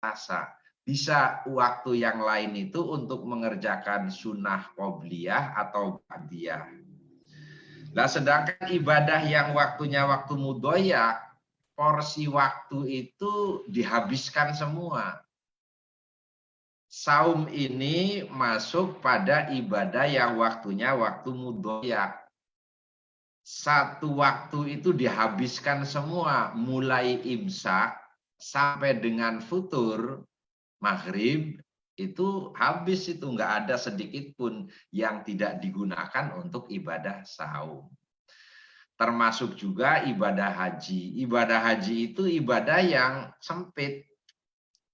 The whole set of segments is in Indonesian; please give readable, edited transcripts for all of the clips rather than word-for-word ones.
puasa. Bisa waktu yang lain itu untuk mengerjakan sunnah qobliyah atau ba'diyah. Nah, sedangkan ibadah yang waktunya waktu mudhoyak, porsi waktu itu dihabiskan semua. Saum ini masuk pada ibadah yang waktunya waktu mudhoyak. Satu waktu itu dihabiskan semua, mulai imsak sampai dengan futur maghrib itu habis, itu nggak ada sedikit pun yang tidak digunakan untuk ibadah saum. Termasuk juga ibadah haji. Ibadah haji itu ibadah yang sempit.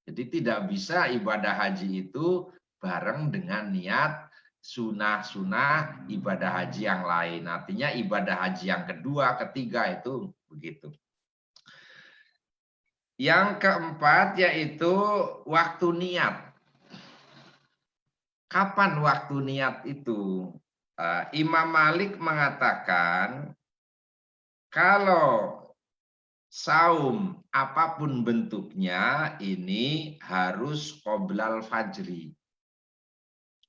Jadi tidak bisa ibadah haji itu bareng dengan niat sunah-sunah ibadah haji yang lain. Artinya ibadah haji yang kedua, ketiga itu begitu. Yang keempat yaitu waktu niat. Kapan waktu niat itu? Imam Malik mengatakan kalau saum apapun bentuknya ini harus qoblal fajri.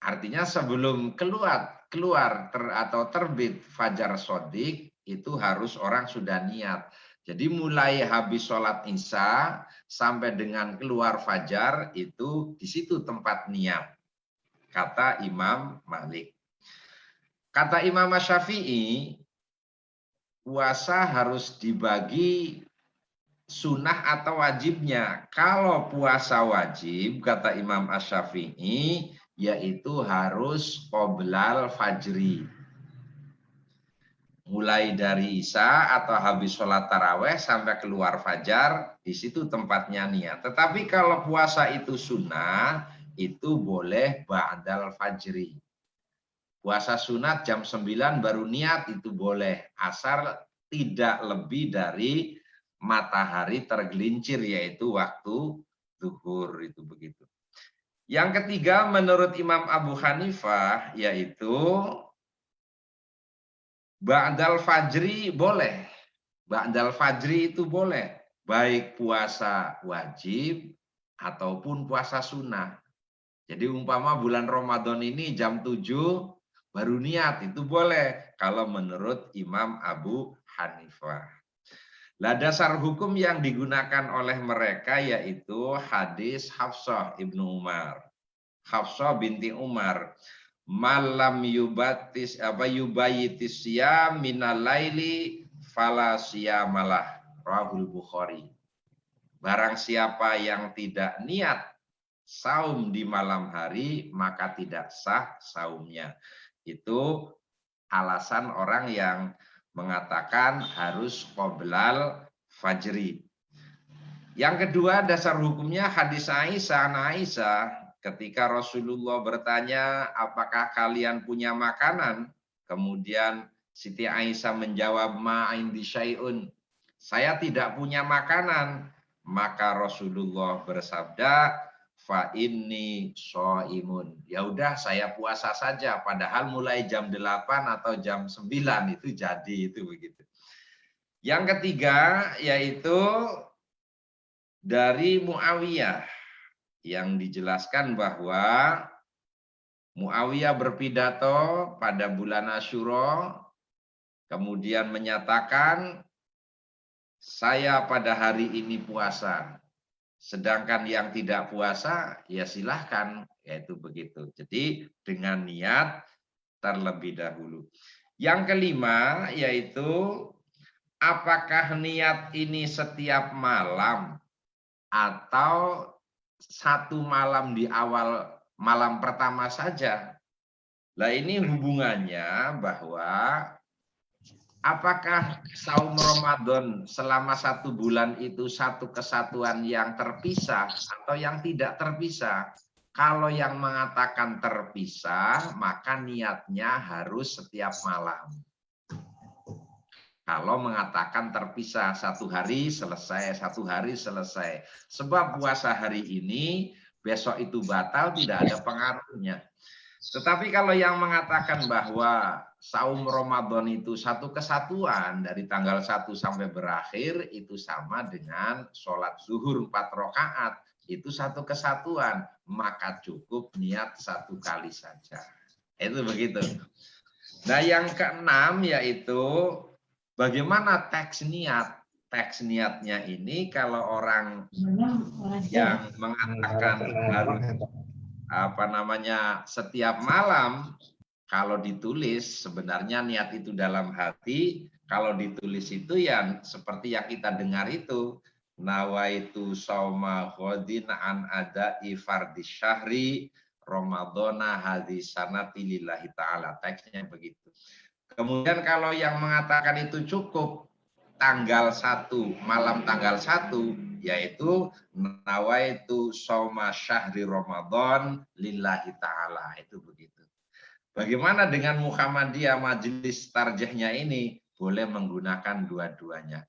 Artinya sebelum keluar atau terbit fajar sodik itu harus orang sudah niat. Jadi mulai habis sholat isya sampai dengan keluar fajar itu di situ tempat niat. Kata Imam Malik. Kata Imam Syafi'i, puasa harus dibagi sunnah atau wajibnya. Kalau puasa wajib, kata Imam Asy-Syafi'i, yaitu harus qoblal fajri. Mulai dari isya atau habis sholat taraweh sampai keluar fajar, di situ tempatnya niat. Tetapi kalau puasa itu sunnah, itu boleh ba'dal fajri. Puasa sunat jam 9 baru niat itu boleh. Asal tidak lebih dari matahari tergelincir, yaitu waktu zuhur, itu begitu. Yang ketiga menurut Imam Abu Hanifah yaitu ba'dal fajri boleh. Ba'dal fajri itu boleh. Baik puasa wajib ataupun puasa sunnah. Jadi umpama bulan Ramadan ini jam 7 baru niat itu boleh. Kalau menurut Imam Abu Hanifah. Lah dasar hukum yang digunakan oleh mereka yaitu hadis Hafsah ibnu Umar. Hafsah binti Umar. Malam yubayitis siyam minal laili fala siyamalah. Rahul Bukhari. Barang siapa yang tidak niat saum di malam hari maka tidak sah saumnya. Itu alasan orang yang mengatakan harus qoblal fajri. Yang kedua dasar hukumnya hadis Aisyah ketika Rasulullah bertanya apakah kalian punya makanan, kemudian Siti Aisyah menjawab ma indi syai'un, saya tidak punya makanan, maka Rasulullah bersabda fa inni shaimun. Ya udah saya puasa saja, padahal mulai jam 8 atau jam 9 itu jadi, itu begitu. Yang ketiga yaitu dari Muawiyah yang dijelaskan bahwa Muawiyah berpidato pada bulan Asyura kemudian menyatakan saya pada hari ini puasa. Sedangkan yang tidak puasa, ya silahkan. Yaitu begitu. Jadi dengan niat terlebih dahulu. Yang kelima, yaitu apakah niat ini setiap malam atau satu malam di awal malam pertama saja. Nah ini hubungannya bahwa apakah saum Ramadan selama 1 bulan itu satu kesatuan yang terpisah atau yang tidak terpisah? Kalau yang mengatakan terpisah, maka niatnya harus setiap malam. Kalau mengatakan terpisah, 1 hari selesai, 1 hari selesai. Sebab puasa hari ini, besok itu batal, tidak ada pengaruhnya. Tetapi kalau yang mengatakan bahwa saum Ramadan itu satu kesatuan dari tanggal 1 sampai berakhir itu sama dengan sholat zuhur 4 rakaat. itu satu kesatuan, maka cukup niat satu kali saja. Itu begitu. Nah, yang keenam yaitu bagaimana teks niat. Teks niatnya ini kalau orang yang mengatakan harus setiap malam, kalau ditulis sebenarnya niat itu dalam hati, kalau ditulis itu ya seperti yang kita dengar itu, nawaitu sauma ghadin an ada'i fardhi syahri ramadhana hadis sanati lillahi ta'ala. Teksnya begitu. Kemudian kalau yang mengatakan itu cukup tanggal 1, malam tanggal 1, yaitu nawaitu sauma syahri Ramadan lillahi ta'ala. Itu begitu. Bagaimana dengan Muhammadiyah, majelis tarjihnya ini? Boleh menggunakan dua-duanya.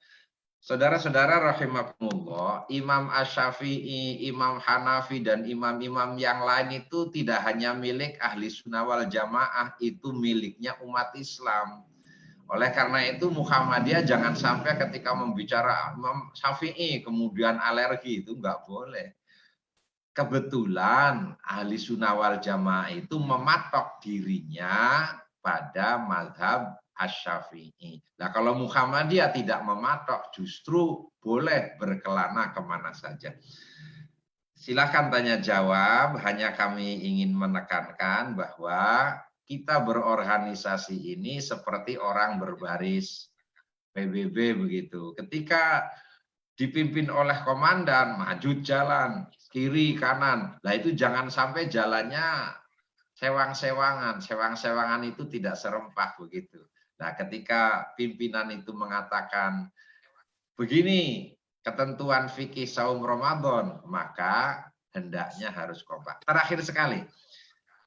Saudara-saudara rahimakumullah, Imam Asy-Syafi'i, Imam Hanafi, dan imam-imam yang lain itu tidak hanya milik ahli sunnah wal jamaah, itu miliknya umat Islam. Oleh karena itu Muhammadiyah jangan sampai ketika membicara Imam Syafi'i kemudian alergi, itu enggak boleh. Kebetulan ahli sunnah wal jamaah itu mematok dirinya pada mazhab Asy-Syafi'i. Nah, kalau Muhammadiyah tidak mematok, justru boleh berkelana kemana saja. Silakan tanya jawab, hanya kami ingin menekankan bahwa kita berorganisasi ini seperti orang berbaris PBB begitu. Ketika dipimpin oleh komandan, maju jalan, kiri, kanan. Nah itu jangan sampai jalannya sewang-sewangan. Sewang-sewangan itu tidak serempak begitu. Nah ketika pimpinan itu mengatakan, begini ketentuan fikih saum Ramadan, maka hendaknya harus kompak. Terakhir sekali,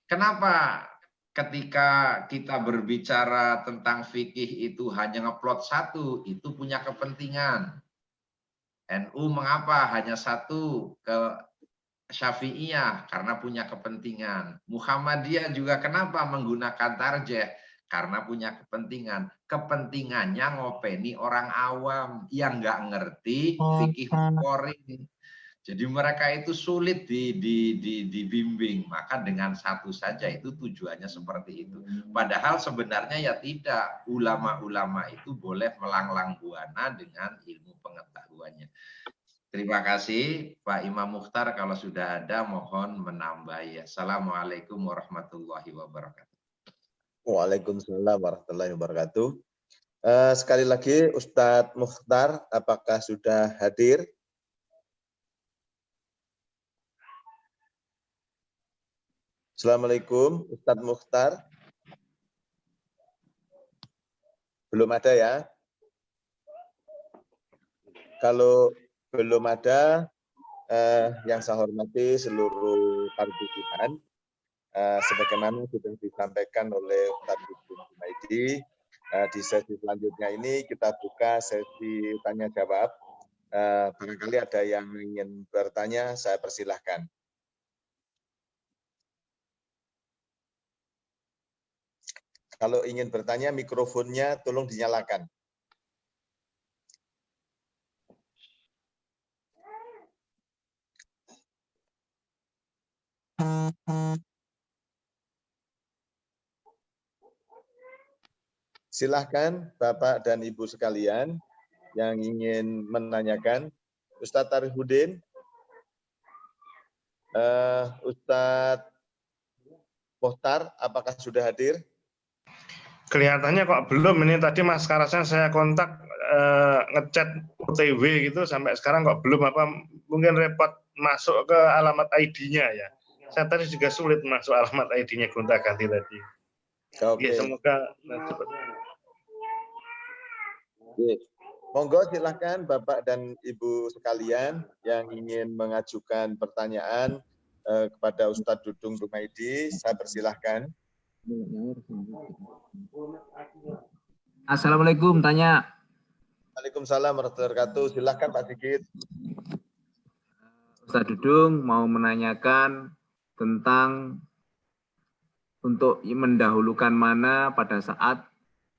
kenapa ketika kita berbicara tentang fikih itu hanya ngeplot satu, itu punya kepentingan. NU mengapa hanya satu ke Syafi'iyah? Karena punya kepentingan. Muhammadiyah juga kenapa menggunakan tarjih? Karena punya kepentingan. Kepentingannya ngopeni orang awam yang nggak ngerti fikih Bukhari. Jadi mereka itu sulit dibimbing. Maka dengan satu saja itu tujuannya seperti itu. Padahal sebenarnya ya tidak. Ulama-ulama itu boleh melanglang buana dengan ilmu pengetahuannya. Terima kasih Pak Imam Mukhtar. Kalau sudah ada mohon menambah ya. Assalamualaikum warahmatullahi wabarakatuh. Waalaikumsalam warahmatullahi wabarakatuh. Sekali lagi Ustadz Mukhtar, apakah sudah hadir? Assalamualaikum Ustadz Mukhtar. Belum ada ya? Kalau belum ada, yang saya hormati seluruh partisipan, sebagaimana sudah disampaikan oleh Ustadz Dudung Junaidi, di sesi selanjutnya ini kita buka sesi tanya jawab. Barangkali ada yang ingin bertanya, saya persilahkan. Kalau ingin bertanya, mikrofonnya tolong dinyalakan. Silahkan Bapak dan Ibu sekalian yang ingin menanyakan. Ustadz Arifudin, Ustadz Mukhtar, apakah sudah hadir? Kelihatannya kok belum, ini tadi Mas Karasnya saya kontak ngechat OTW gitu, sampai sekarang kok belum, apa mungkin repot masuk ke alamat ID-nya ya. Saya tadi juga sulit masuk alamat ID-nya gonta-ganti tadi. Oke. Ya, semoga cepat. Monggo silahkan Bapak dan Ibu sekalian yang ingin mengajukan pertanyaan kepada Ustadz Dudung Junaidi, saya persilahkan. Assalamualaikum, tanya. Waalaikumsalam warahmatullahi wabarakatuh. Silahkan Pak Sigit. Ustadz Dudung mau menanyakan tentang untuk mendahulukan mana pada saat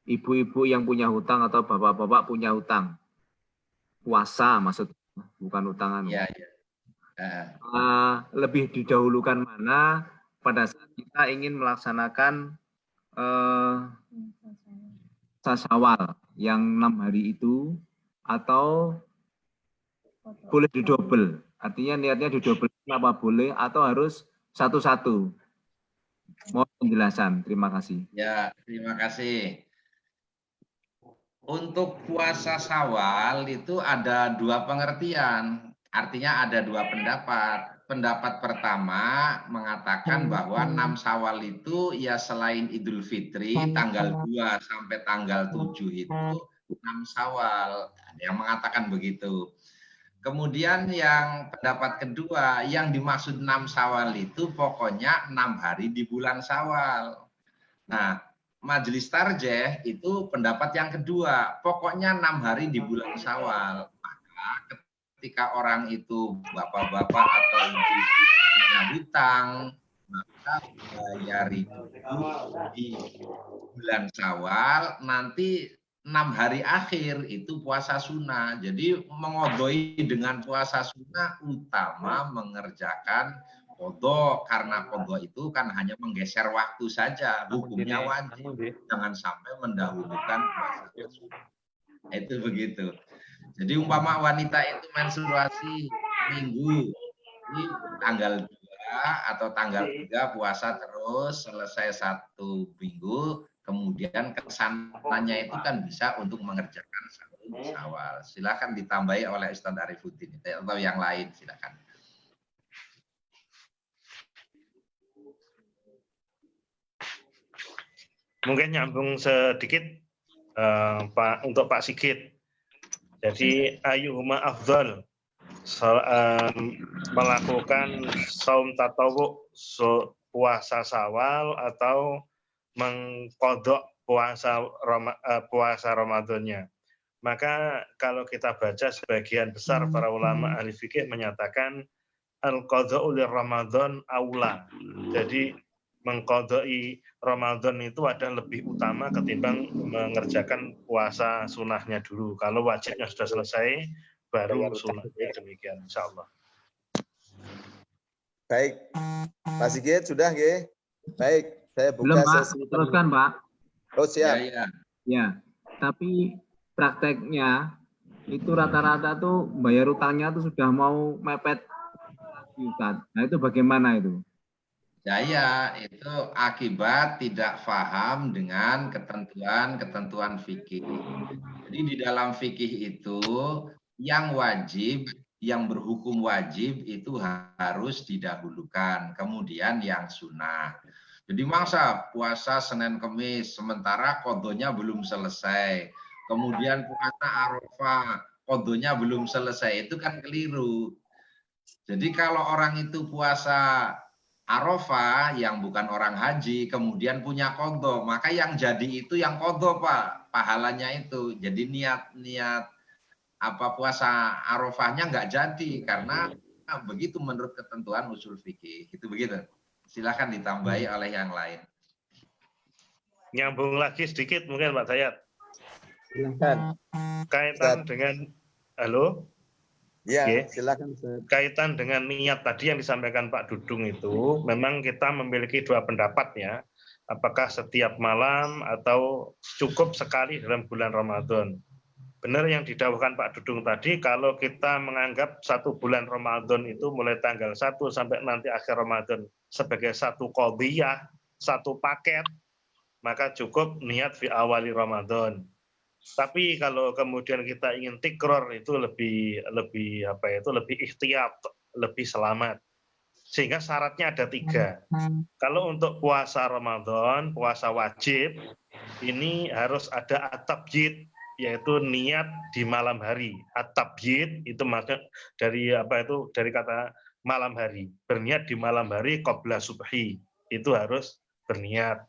ibu-ibu yang punya hutang atau bapak-bapak punya hutang. Puasa maksudnya, bukan hutangan. Ya, ya. lebih didahulukan mana pada saat kita ingin melaksanakan Syawal yang 6 hari itu, atau boleh didobel? Artinya niatnya didobel apa boleh, atau harus satu-satu? Mohon penjelasan. Terima kasih. Ya, terima kasih. Untuk puasa Syawal itu ada dua pengertian. Artinya ada dua pendapat. Pendapat pertama mengatakan bahwa 6 Syawal itu ya selain Idul Fitri tanggal 2 sampai tanggal 7 itu 6 Syawal. Ada yang mengatakan begitu. Kemudian yang pendapat kedua, yang dimaksud 6 Syawal itu pokoknya 6 hari di bulan Syawal. Nah, Majelis Tarjih itu pendapat yang kedua, pokoknya 6 hari di bulan Syawal. Maka ketika orang itu bapak-bapak atau ibu-ibu punya hutang, maka bayar itu di bulan Syawal, nanti 6 hari akhir itu puasa sunnah. Jadi mengodoi dengan puasa sunnah utama mengerjakan qadha, karena qadha itu kan hanya menggeser waktu saja, hukumnya wajib. Jangan sampai mendahulukan puasa sunnah. Itu begitu. Jadi umpama wanita itu menstruasi Minggu, ini tanggal 2 atau tanggal 3 puasa terus selesai 1 minggu, kemudian kesananya itu kan bisa untuk mengerjakan 1 Syawal. Silakan ditambahi oleh Ustaz Arifuddin atau yang lain, silakan. Mungkin nyambung sedikit Pak, untuk Pak Sigit. Jadi ayyuhuma afdal, melakukan saum tatawwu, puasa Syawal, atau mengqadha puasa Ramadannya. Maka kalau kita baca, sebagian besar para ulama ahli fikih menyatakan al-qadha'u li Ramadan aula. Jadi mengqadha'i Ramadan itu ada lebih utama ketimbang mengerjakan puasa sunahnya dulu. Kalau wajibnya sudah selesai, baru sunahnya. Demikian, insyaallah. Baik, Pak Sigit sudah nggih? Baik, saya buka Belum, Pak. sesi. Teruskan, Pak. Oh, siap. Ya, tapi prakteknya itu rata-rata tuh bayar utangnya tuh sudah mau mepet. Nah, itu bagaimana itu? Ya, itu akibat tidak paham dengan ketentuan fikih. Jadi di dalam fikih itu yang wajib, yang berhukum wajib itu harus didahulukan, kemudian yang sunnah. Jadi masa puasa Senin Kemis sementara qadhonya belum selesai, kemudian puasa Arafah qadhonya belum selesai, itu kan keliru. Jadi kalau orang itu puasa Arafah yang bukan orang haji, kemudian punya qadha, maka yang jadi itu yang qadha, Pak, pahalanya itu. Jadi niat puasa Arafahnya nggak jadi karena begitu menurut ketentuan usul fikih. Itu begitu. Silakan ditambahi oleh yang lain. Nyambung lagi sedikit mungkin Pak Dayat. Silakan. Kaitan dengan Ya, okay. Silakan. Kaitan dengan niat tadi yang disampaikan Pak Dudung itu, memang kita memiliki dua pendapat ya. Apakah setiap malam atau cukup sekali dalam bulan Ramadan? Benar yang didawuhkan Pak Dudung tadi, kalau kita menganggap 1 bulan Ramadan itu mulai tanggal 1 sampai nanti akhir Ramadan sebagai satu qadhiyah, satu paket, maka cukup niat fi awali Ramadan. Tapi kalau kemudian kita ingin tikror itu lebih ikhtiyat, lebih selamat. Sehingga syaratnya ada 3. Kalau untuk puasa Ramadan, puasa wajib, ini harus ada at-tabyid, yaitu niat di malam hari. At-tabyid itu maksud dari dari kata malam hari. Berniat di malam hari qabla subhi. Itu harus berniat.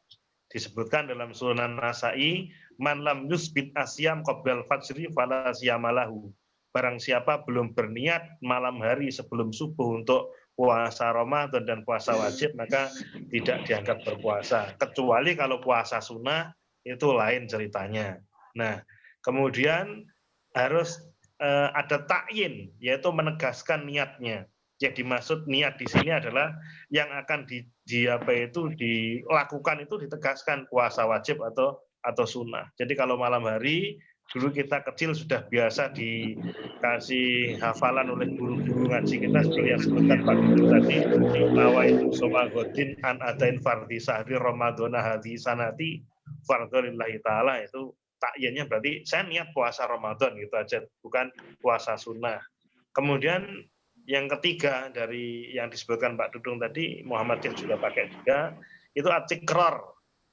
Disebutkan dalam Sunan Nasa'i, man lam yusbit asyam qoblal fajri fala siyamalahu. Barang siapa belum berniat malam hari sebelum subuh untuk puasa Ramadan dan puasa wajib, maka tidak dianggap berpuasa. Kecuali kalau puasa sunnah, itu lain ceritanya. Nah, kemudian harus ada ta'yin, yaitu menegaskan niatnya. Yang dimaksud niat di sini adalah yang akan dilakukan itu ditegaskan puasa wajib atau sunnah. Jadi kalau malam hari dulu kita kecil sudah biasa dikasih hafalan oleh guru-guru ngaji kita seperti yang sebutkan Pak Guru tadi, nawaitu shoma ghadin an adain fardhi sahri ramadhana hadhi sanati fardholillahi ta'ala, itu takyennya berarti saya niat puasa Ramadan gitu aja, bukan puasa sunnah. Kemudian yang ketiga dari yang disebutkan Pak Dudung tadi, Muhammadiyah juga pakai juga, itu at-tikror,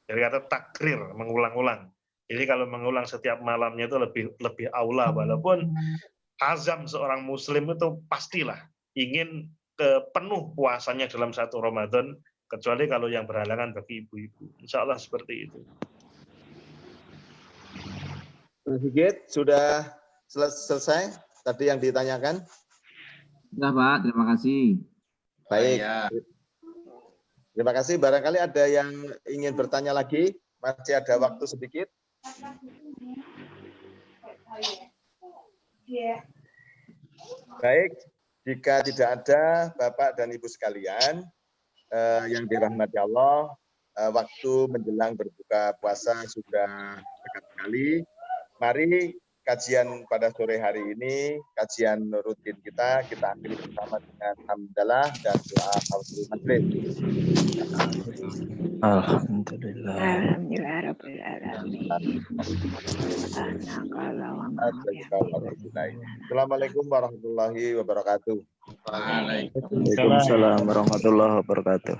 dari kata takrir, mengulang-ulang. Jadi kalau mengulang setiap malamnya itu lebih aula, walaupun azam seorang muslim itu pastilah ingin penuh puasanya dalam satu Ramadan, kecuali kalau yang berhalangan bagi ibu-ibu. Insya Allah seperti itu. Pak Sigit, sudah selesai tadi yang ditanyakan? Sudah Pak, terima kasih. Baik. Ya. Terima kasih. Barangkali ada yang ingin bertanya lagi? Masih ada waktu sedikit. Baik, jika tidak ada Bapak dan Ibu sekalian yang dirahmati Allah, waktu menjelang berbuka puasa sudah dekat sekali. Mari kajian pada sore hari ini, kajian rutin kita akhiri bersama dengan hamdalah dan doa tauhid maghrib. Alhamdulillah. Alhamdulillah rabbil alamin. Assalamualaikum warahmatullahi wabarakatuh. Waalaikumsalam warahmatullahi wabarakatuh.